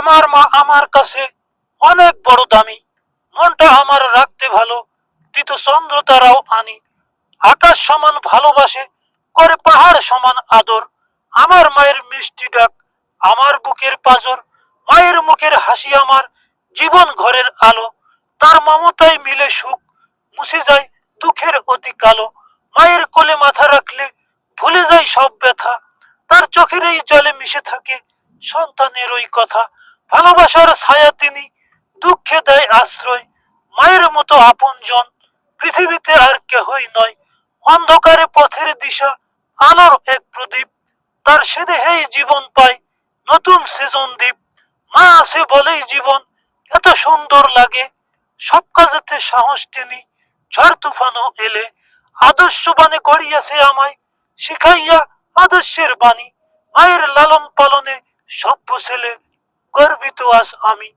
আমার মা আমার কাছে অনেক বড় দামি। মনটা আমার রাখতে ভালো, দিত চন্দ্র তারাও আনি। আকাশ সমান ভালোবাসে, করে পাহাড় সমান আদর। আমার মায়ের মিষ্টি ডাক, আমার বুকের পাঁজর। মায়ের মুখের হাসি আমার জীবন ঘরের আলো। তার মমতায় মিলে সুখ, মুছে যায় দুঃখের অতি কালো। মায়ের কোলে মাথা রাখলে ভুলে যায় সব ব্যথা। তার চোখের এই জলে মিশে থাকে সন্তানের ওই কথা। ভালোবাসার ছায়া তিনি, দুঃখে দেয় আশ্রয়। মায়ের মতো আপনজন পৃথিবীতে আর কেহই নয়। অন্ধকারে পথের দিশা, আলোর এক প্রদীপ। তার স্নেহেই জীবন পায় নতুন সৃজন দ্বীপ। মা আছে বলেই জীবন এত সুন্দর লাগে। সব কাজেতে সাহস তিনি, ঝড় তুফানও এলে। আদর্শ বাণী গড়িয়েছে আমায়, শিখাইয়া আদর্শের বাণী। মায়ের লালন পালনে সভ্য ছেলে, গর্বিত আজ আমি।